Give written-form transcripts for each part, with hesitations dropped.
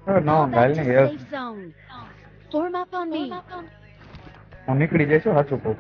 નો Fall back ગાલ to ને the health safe zone. Form up on me. હું નીકળી જઈશું સાચું કહું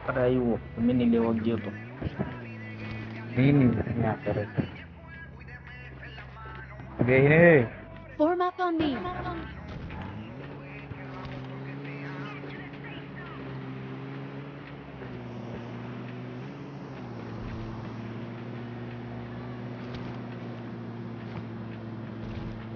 અરે આવ્યો મિની લેવા ગયો તો ની ત્યાં કરે છે બે રે Form up on me.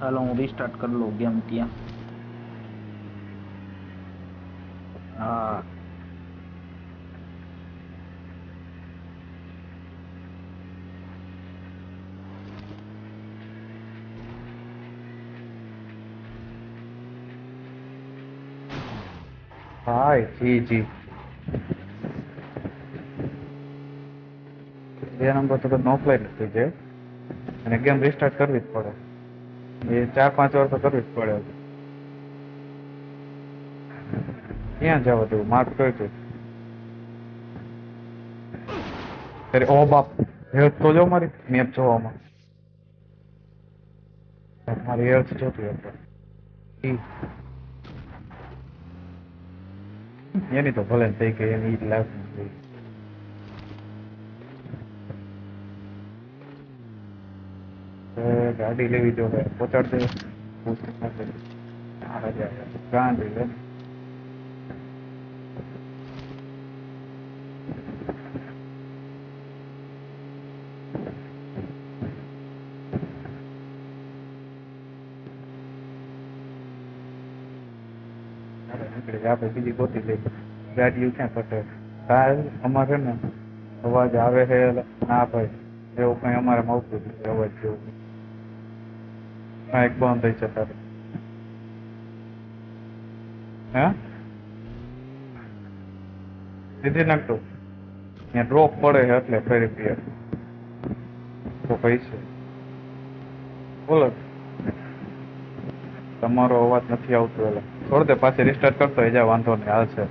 હાલો હું રીસ્ટાર્ટ કરી લઉં ગેમ ત્યાં હા હાય જી જી બે નંબર તો નો ફ્લાઇટ થઈ જાય અને ગેમ રિસ્ટાર્ટ કરવી જ પડે એ 4-5 વાર તો કરવી જ પડે ક્યાં જવા દેવું માર્ક કરજો અરે ઓ બાપ હેલ્થ તો જો મારી મેપ જોવામાં મારી હેલ્થ જોતી હતી એની તો ભલે થઈ ગઈ એની લાઈફ ગાડી લેવી જોઈએ પહોંચાડ દે ગાંધી લે નીકળી આપણે બીજી ગોતી લઈ ગાડીઓ ક્યાં પટે કાલ અમારે ને અવાજ આવે છે ના ભાઈ એવું કઈ અમારે આવતું નથી અવાજ જેવું એક બંધ થઈ છે તારે હે દીધી નાખતો ત્યાં ડ્રોપ પડે છે એટલે ફરી પીએ તો પૈસે બોલો તમારો અવાજ નથી આવતો એટલે છોડ દે પાછી રિસ્ટાર્ટ કરતો એ જા વાંધો નહીં હાલશે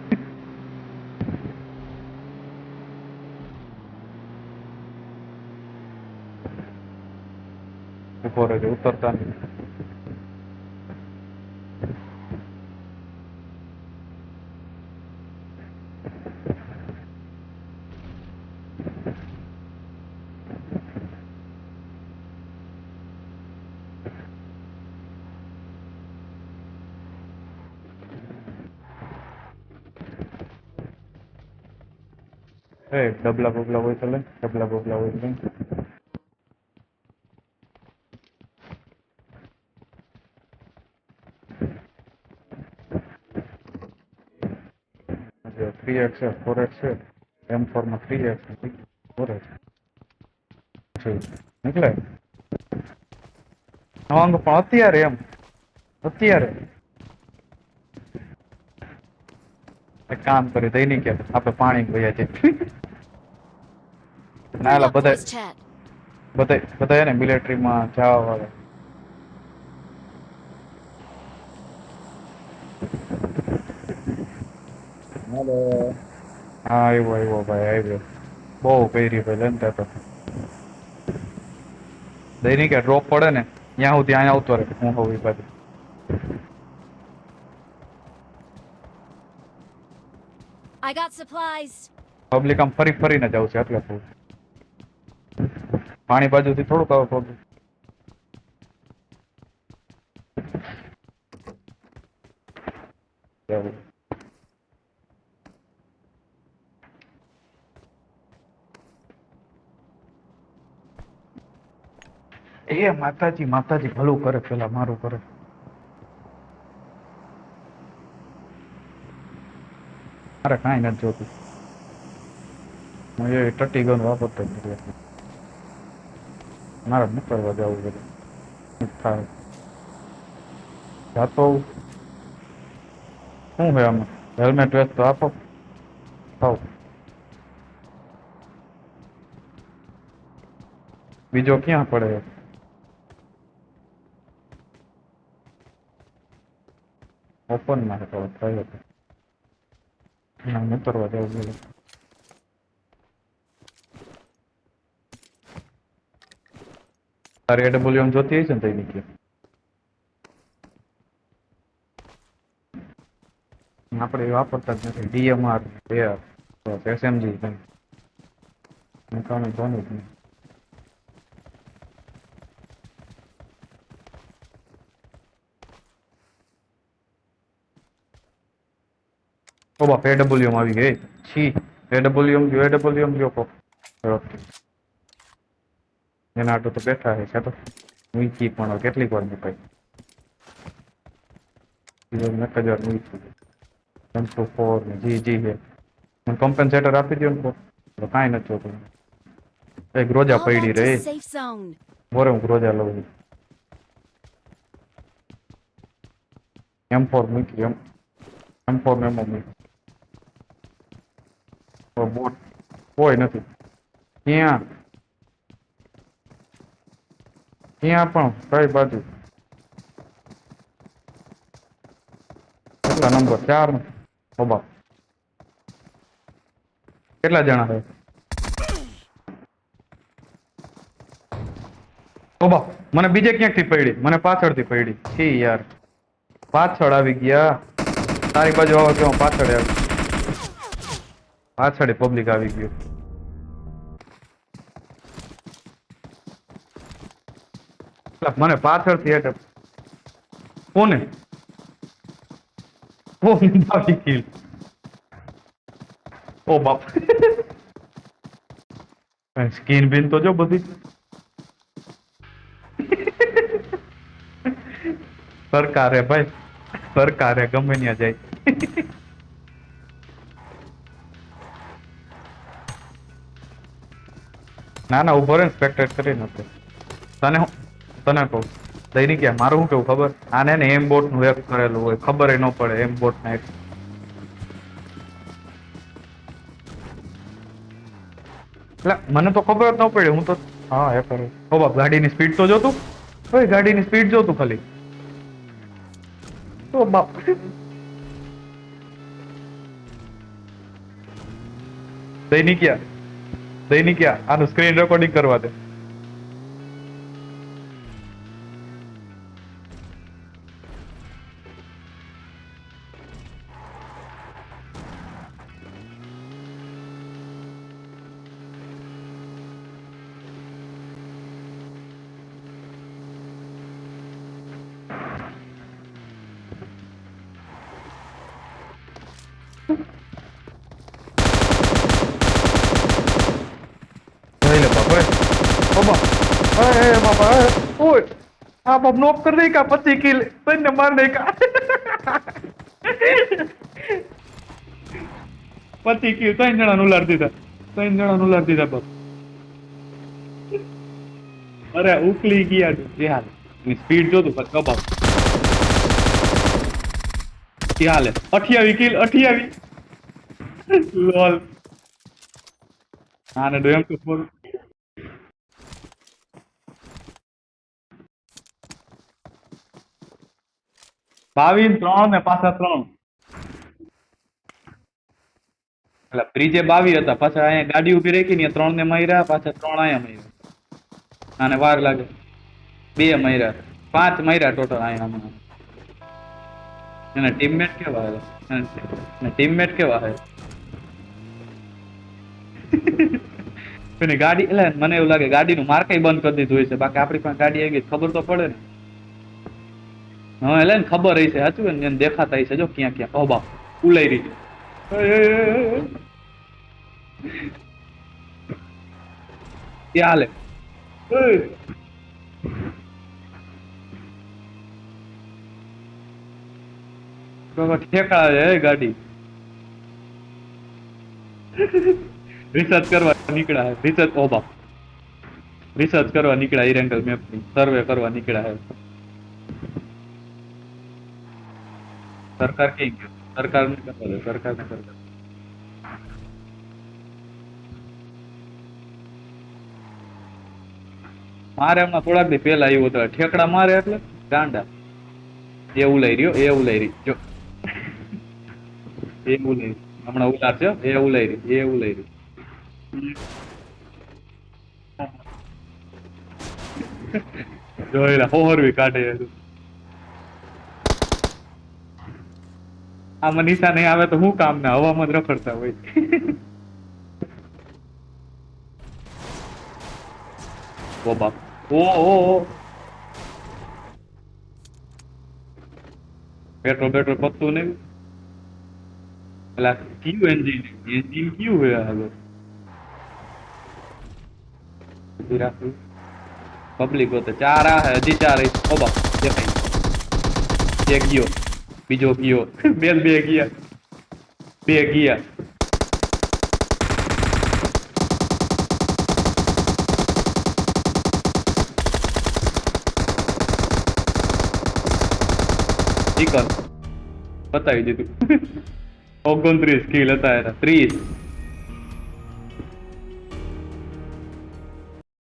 ઉભો રહેજો ઉતરતા નહીં એ ડબલા બબલા હોય તો લે ડબલા બબલા હોય તો લે 3x છે 4x છે M4 માં 3x 4x છે નીકળે નવાંગ પણ અત્યારે એમ અત્યારે એક કામ કરી દઈ નહીં કે આપણે પાણી વયા છે ના Bring એલા up બધા voice chat. બધા બધા એને મિલિટરીમાં જવા વાળા હાલો હા આવ્યો ભાઈ આવ્યો બહુ કરી ભાઈ લેનતા તો દઈ કે ડ્રોપ પડે ને ત્યાં સુધી અહીંયા આવતો રહે હું હોઉં એ બાજુ I got supplies. પબ્લિક આમ ફરી ફરીને જ આવશે એટલે કહું પાણી બાજુથી થોડુંક આવે પબ્લિક એ માતાજી માતાજી ભલું કરે પેલા મારું કરે મારે કાંઈ નથી જોતું હું એ ટટી ગન વાપરતો જ નથી એટલે મારે નીકળવા જવું બધું થાય જાતો શું છે આમાં હેલ્મેટ વેસ્ટ તો આપો થાવ બીજો ક્યાં પડે ઓપન માં તો થયો હતો નીકળવા જવું બધું તારે AWM જોતી હશે ને તઈ નીકળે આપણે એ વાપરતા જ નથી ડીએમઆર એઆર બસ એસએમજી નીકળવાનું જોવાનું જ નહીં. ઓ બાપ એડબ્લ્યુએમ આવી ગઈ છી એડબ્લ્યુએમ ગયો કોક ઓકે એના આટો તો બેઠા છે તો મૂકી પણ કેટલીક વાર મુકાય એક જ વાર મૂકી 124 ને જી છે મને કમ્પેન્સેટર આપી દો ને તો કાંઈ નથી જોતું એક રોજા Fall પડી back to રે safe zone. બોરે હું રોજા લઉં M4 મૂકી M4 મેમો મૂકી બોટ કોઈ નથી ત્યાં ત્યાં પણ કઈ બાજુ કેટલા નંબર 4 ઓબા કેટલા જણા છે ઓબા મને બીજે ક્યાંકથી પડી મને પાછળથી પડી છી યાર પાછળ આવી ગયા તારી બાજુ આવો કે હું પાછળ આવી પાછળ પબ્લિક આવી ગયું મને પાછળથી હેઠ કોને ઓ આવી કિલ ઓ બાપ સ્કીન બીન તો જો બધી સરકારે ભાઈ સરકારે ગમે ત્યાં જાય ના ના ઉભો રે સ્પેક્ટેટ કરી નથી તને કહું દૈનિક મારું શું કેવું ખબર આને ને એમ બોટ નું એક કરેલું હોય ખબર ન પડે એમ બોટ ના એટલે મને તો ખબર જ ન પડી હું તો હા એ કરું ઓ બાપ ગાડીની સ્પીડ તો જોતું ઓય ગાડીની સ્પીડ જોતું ખાલી ઓ બાપ દૈનિકિયા આનું સ્ક્રીન રેકોર્ડિંગ કરવા દે જોઈ લે બાપ ઓ બાપ એ બાપા ઓય આ બાપ નોક कर देगा 25 किल तन्ने मार देगा 25 किल ત્રણ જણાનું ઉલાડી દીધા બાપ અરે ઉકલી ગયા જે હાલ ની સ્પીડ જો તું કબાબ કે હાલે 28 કિલ 28 લોલ આને ડો એમ તો 22 3 ને પાછા 3 એટલે ત્રીજે 22 હતા પાછા અહીંયા ગાડી ઉભી રાખી ને 3 ને માર્યા પાછા 3 અહીંયા માર્યા આને વાર લાગે 2 માર્યા 5 માર્યા ટોટલ અહીંયા એના ટીમમેટ કેવા હે ગાડી એટલે મને એવું લાગે ગાડીનું માર્કેટ બંધ કરી દીધું હોય છે બાકી આપણી પાસે ગાડી આવી ગઈ ખબર તો પડે ને હા એટલે ને ખબર હશે સાચું ને દેખાતા હશે જો ક્યાં ક્યાં ઓ બાપ ઉલાઈ રહી ક્યાં હાલે ઠેકા છે ગાડી રિસર્ચ કરવા નીકળ્યા રિસર્ચ ઓ બાપ રિસર્ચ કરવા નીકળ્યા ઇરેંગલ મેપ ની સર્વે કરવા નીકળ્યા હે સરકાર કઈ ગયો સરકાર ને કરવા દે સરકાર ને કરવા મારે હમણાં થોડાક દી પેલા આવ્યો હતો ઠેકડા મારે એટલે ગાંડા એવું લઈ રહ્યો જો એવું લઈ હમણાં ઉતારશે એવું લઈ રહ્યું જોઈ હોરવી કાઢે આમાં નિશા નહીં આવે તો શું કામ ના હવામાં જ રખડતા હોય. ઓ બાપ, ઓ પેટ્રોલ પતતું નહીં. પેલા કયું એન્જિન કયું હોય હવે ઉભી રાખવું. પબ્લિક તો ચાર આ હજી ચાર. ઓ બાપ, દેખાય એક ગયો, બીજો ગયો, બે ગયા. ચિકન બતાવી દીધું. 29 કિલ હતા એના 30.